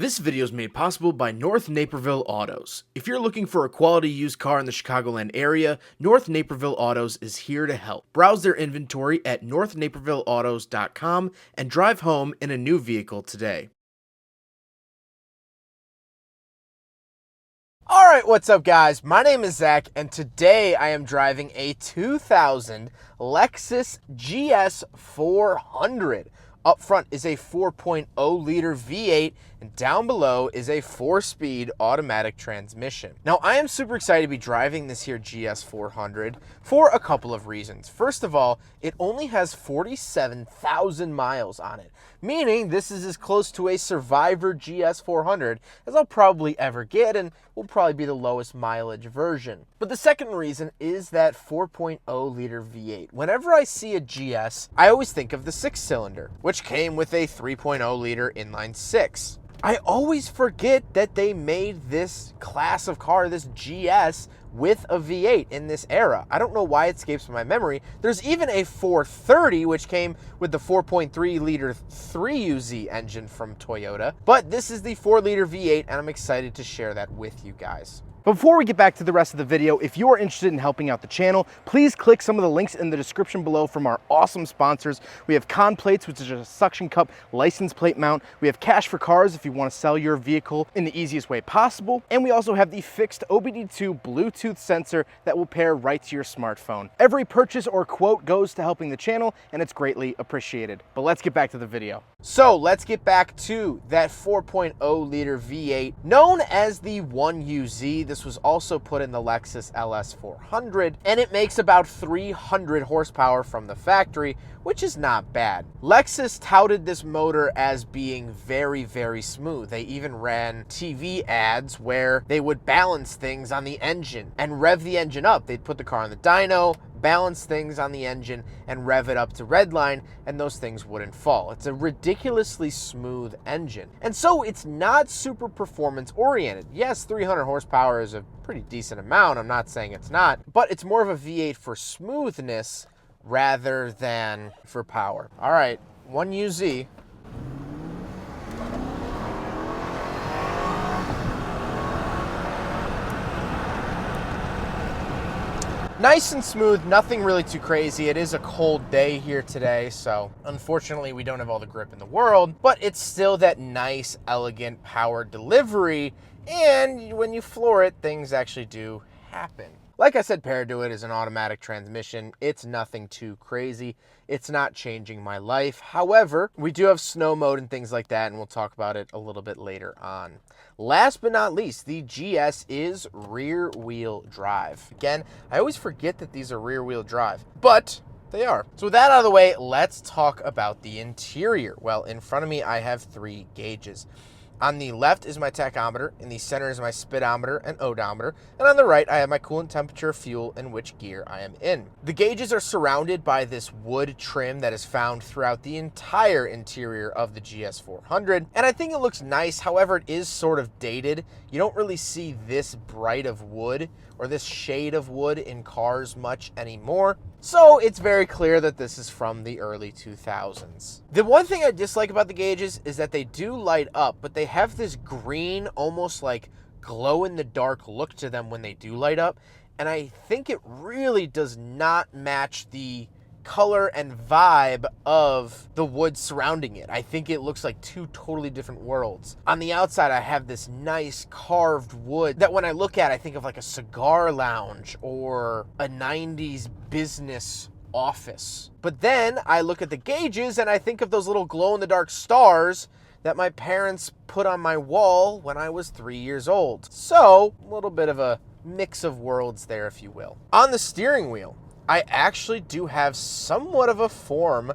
This video is made possible by North Naperville Autos. If you're looking for a quality used car in the Chicagoland area, North Naperville Autos is here to help. Browse their inventory at northnapervilleautos.com and drive home in a new vehicle today. Alright, what's up guys? My name is Zach and today I am driving a 2000 Lexus GS400. Up front is a 4.0 liter V8 and down below is a 4-speed automatic transmission. Now I am super excited to be driving this here GS400 for a couple of reasons. First of all, it only has 47,000 miles on it, meaning this is as close to a Survivor GS400 as I'll probably ever get and will probably be the lowest mileage version. But the second reason is that 4.0 liter V8. Whenever I see a GS, I always think of the 6-cylinder, which came with a 3.0 liter inline 6. I always forget that they made this class of car, this GS, with a V8 in this era. I don't know why it escapes my memory. There's even a 430, which came with the 4.3 liter 3UZ engine from Toyota. But this is the 4 liter V8, and I'm excited to share that with you guys. But before we get back to the rest of the video, if you are interested in helping out the channel, please click some of the links in the description below from our awesome sponsors. We have Con Plates, which is a suction cup license plate mount. We have Cash for Cars if you want to sell your vehicle in the easiest way possible. And we also have the fixed OBD2 Bluetooth sensor that will pair right to your smartphone. Every purchase or quote goes to helping the channel, and it's greatly appreciated. But let's get back to the video. So let's get back to that 4.0 liter V8 known as the 1UZ. This was also put in the Lexus LS400, and it makes about 300 horsepower from the factory, which is not bad. Lexus touted this motor as being very, very smooth. They even ran TV ads where they would balance things on the engine and rev the engine up. They'd put the car on the dyno, balance things on the engine, and rev it up to redline, and those things wouldn't fall. It's a ridiculously smooth engine. And so it's not super performance oriented. Yes, 300 horsepower is a pretty decent amount. I'm not saying it's not, but it's more of a V8 for smoothness rather than for power. All right, 1UZ. Nice and smooth, nothing really too crazy. It is a cold day here today, so unfortunately we don't have all the grip in the world, but it's still that nice, elegant power delivery, and when you floor it, things actually do happen. Like I said, paired to it is an automatic transmission. It's nothing too crazy. It's not changing my life. However, we do have snow mode and things like that, and we'll talk about it a little bit later on. Last but not least, the GS is rear-wheel drive. Again, I always forget that these are rear-wheel drive, but they are. So with that out of the way, let's talk about the interior. Well, in front of me, I have 3 gauges. On the left is my tachometer, in the center is my speedometer and odometer, and on the right I have my coolant temperature, fuel, and which gear I am in. The gauges are surrounded by this wood trim that is found throughout the entire interior of the GS400, and I think it looks nice. However, it is sort of dated. You don't really see this bright of wood or this shade of wood in cars much anymore. So it's very clear that this is from the early 2000s. The one thing I dislike about the gauges is that they do light up, but they have this green, almost like glow-in-the-dark look to them when they do light up. And I think it really does not match the color and vibe of the wood surrounding it. I think it looks like 2 totally different worlds. On the outside, I have this nice carved wood that when I look at, I think of like a cigar lounge or a 90s business office. But then I look at the gauges and I think of those little glow-in-the-dark stars that my parents put on my wall when I was 3 years old. So, a little bit of a mix of worlds there, if you will. On the steering wheel, I actually do have somewhat of a form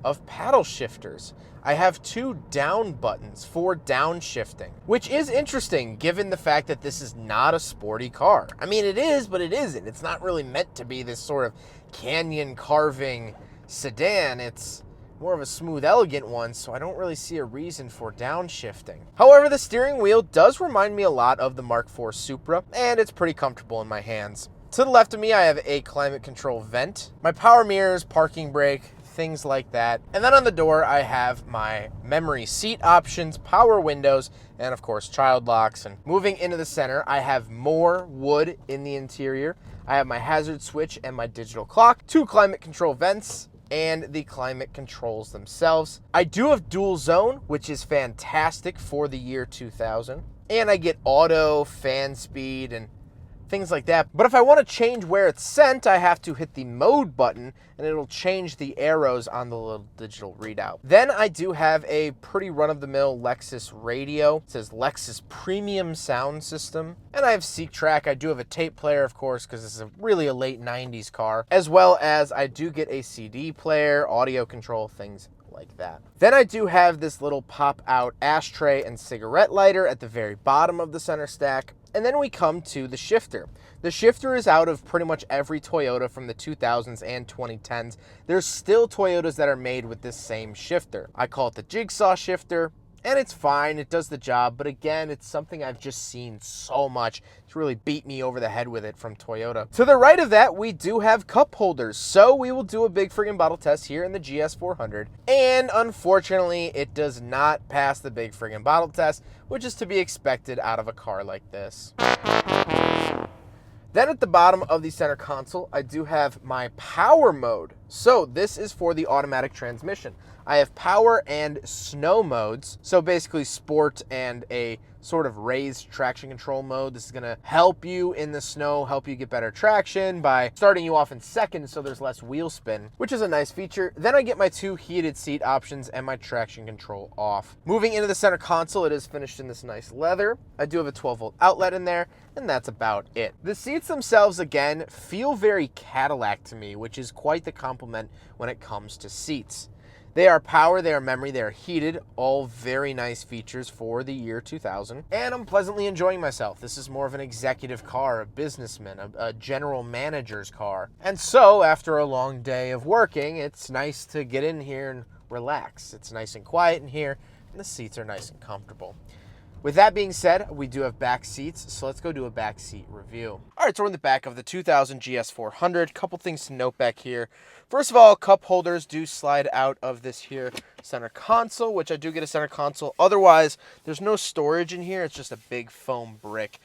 of paddle shifters. I have 2 down buttons for downshifting, which is interesting given the fact that this is not a sporty car. I mean, it is, but it isn't. It's not really meant to be this sort of canyon carving sedan. It's more of a smooth, elegant one, so I don't really see a reason for downshifting. However, the steering wheel does remind me a lot of the Mark IV Supra, and it's pretty comfortable in my hands. To the left of me, I have a climate control vent. My power mirrors, parking brake, things like that. And then on the door, I have my memory seat options, power windows, and of course, child locks. And moving into the center, I have more wood in the interior. I have my hazard switch and my digital clock, 2 climate control vents, and the climate controls themselves. I do have dual zone, which is fantastic for the year 2000. And I get auto, fan speed, and things like that. But if I want to change where it's sent, I have to hit the mode button and it'll change the arrows on the little digital readout. Then I do have a pretty run-of-the-mill Lexus radio. It says Lexus Premium Sound System. And I have Seek Track. I do have a tape player, of course, because this is really a late 90s car, as well as I do get a CD player, audio control, things like that. Then I do have this little pop-out ashtray and cigarette lighter at the very bottom of the center stack. And then we come to the shifter. The shifter is out of pretty much every Toyota from the 2000s and 2010s. There's still Toyotas that are made with this same shifter. I call it the jigsaw shifter, and it's fine. It does the job, but again, it's something I've just seen so much. It's really beat me over the head with it from Toyota. To the right of that, we do have cup holders. So we will do a big friggin' bottle test here in the GS400. And unfortunately, it does not pass the big friggin' bottle test, which is to be expected out of a car like this. Then at the bottom of the center console, I do have my power mode. So this is for the automatic transmission. I have power and snow modes. So basically sport and a sort of raised traction control mode. This is gonna help you in the snow, help you get better traction by starting you off in second so there's less wheel spin, which is a nice feature. Then I get my 2 heated seat options and my traction control off. Moving into the center console, it is finished in this nice leather. I do have a 12-volt outlet in there, and that's about it. The seats themselves, again, feel very Cadillac to me, which is quite the compliment when it comes to seats. They are power, they are memory, they are heated, all very nice features for the year 2000. And I'm pleasantly enjoying myself. This is more of an executive car, a businessman, a general manager's car. And so after a long day of working, it's nice to get in here and relax. It's nice and quiet in here, and the seats are nice and comfortable. With that being said, we do have back seats, so let's go do a back seat review. All right, so we're in the back of the 2000 GS400. Couple things to note back here. First of all, cup holders do slide out of this here center console, which I do get a center console. Otherwise, there's no storage in here. It's just a big foam brick,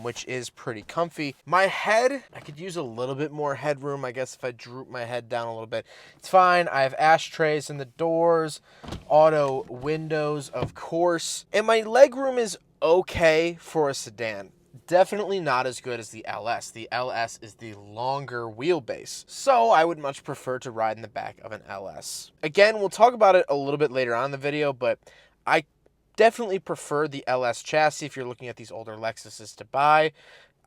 which is pretty comfy. My head, I could use a little bit more headroom, I guess, if I droop my head down a little bit. It's fine. I have ashtrays in the doors, auto windows, of course, and my legroom is okay for a sedan. Definitely not as good as the LS. The LS is the longer wheelbase, so I would much prefer to ride in the back of an LS. Again, we'll talk about it a little bit later on in the video, but I definitely prefer the LS chassis if you're looking at these older Lexuses to buy.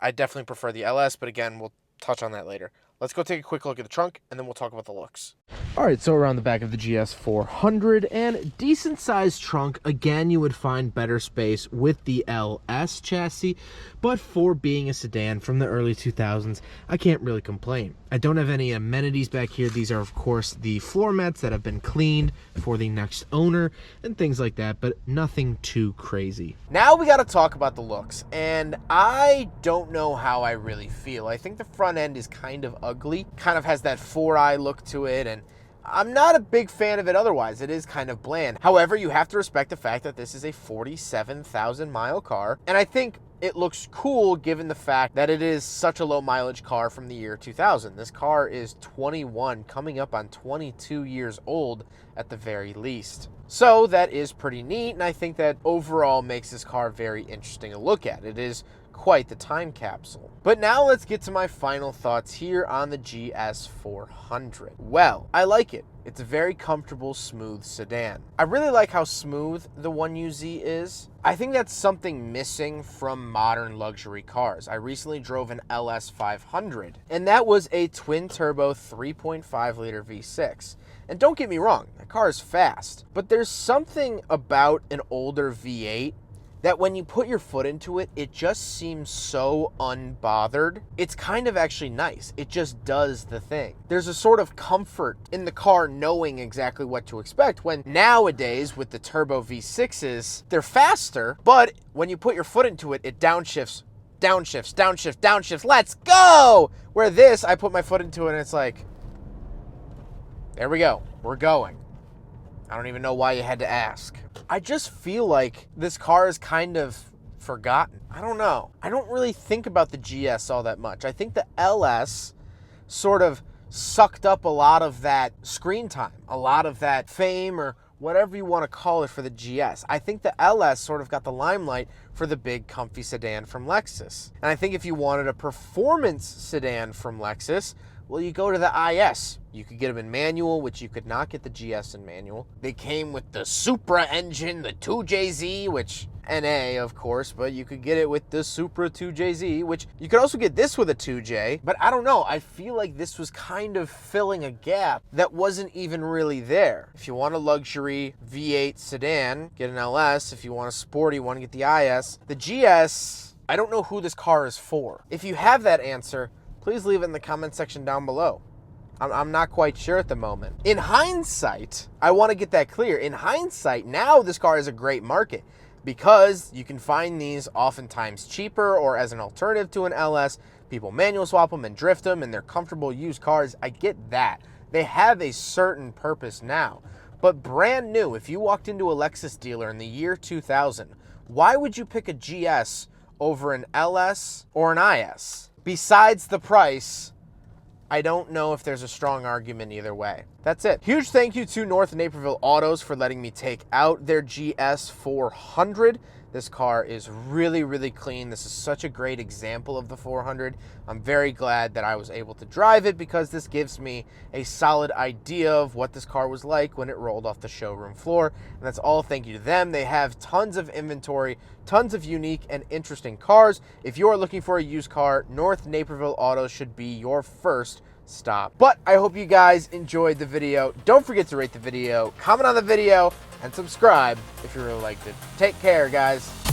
I definitely prefer the LS, but again, we'll touch on that later. Let's go take a quick look at the trunk, and then we'll talk about the looks. All right, so around the back of the GS400, and decent sized trunk. Again, you would find better space with the LS chassis, but for being a sedan from the early 2000s, I can't really complain. I don't have any amenities back here. These are, of course, the floor mats that have been cleaned for the next owner and things like that, but nothing too crazy. Now we got to talk about the looks, and I don't know how I really feel. I think the front end is kind of ugly, kind of has that 4-eye look to it, and I'm not a big fan of it otherwise. It is kind of bland. However, you have to respect the fact that this is a 47,000 mile car, and I think it looks cool given the fact that it is such a low mileage car from the year 2000. This car is 21, coming up on 22 years old at the very least. So that is pretty neat, and I think that overall makes this car very interesting to look at. It is quite the time capsule. But now let's get to my final thoughts here on the GS400. Well, I like it. It's a very comfortable, smooth sedan. I really like how smooth the 1UZ is. I think that's something missing from modern luxury cars. I recently drove an LS500, and that was a twin-turbo 3.5-liter V6. And don't get me wrong, that car is fast, but there's something about an older V8 that when you put your foot into it, it just seems so unbothered. It's kind of actually nice. It just does the thing. There's a sort of comfort in the car knowing exactly what to expect, when nowadays with the turbo V6s, they're faster, but when you put your foot into it, it downshifts, downshifts, downshifts, downshifts, let's go! Where this, I put my foot into it and it's like, There we go. We're going. I don't even know why you had to ask. I just feel like this car is kind of forgotten. I don't know. I don't really think about the GS all that much. I think the LS sort of sucked up a lot of that screen time, a lot of that fame, or whatever you want to call it, for the GS. I think the LS sort of got the limelight for the big comfy sedan from Lexus. And I think if you wanted a performance sedan from Lexus, well, you go to the IS. You could get them in manual, which you could not get the GS in manual. They came with the Supra engine, the 2JZ, which NA, of course, but you could get it with the Supra 2JZ, which you could also get this with a 2J. But I don't know. I feel like this was kind of filling a gap that wasn't even really there. If you want a luxury V8 sedan, get an LS. If you want a sporty one, get the IS. The GS, I don't know who this car is for. If you have that answer, please leave it in the comment section down below. I'm not quite sure at the moment. In hindsight, I want to get that clear. In hindsight, now this car is a great market because you can find these oftentimes cheaper or as an alternative to an LS. People manual swap them and drift them, and they're comfortable used cars. I get that. They have a certain purpose now. But brand new, if you walked into a Lexus dealer in the year 2000, why would you pick a GS over an LS or an IS? Besides the price, I don't know if there's a strong argument either way. That's it. Huge thank you to North Naperville Autos for letting me take out their GS400. This car is really, really clean. This is such a great example of the 400. I'm very glad that I was able to drive it because this gives me a solid idea of what this car was like when it rolled off the showroom floor. And that's all thank you to them. They have tons of inventory, tons of unique and interesting cars. If you are looking for a used car, North Naperville Autos should be your first stop. But I hope you guys enjoyed the video. Don't forget to rate the video, comment on the video, and subscribe if you really liked it. Take care, guys.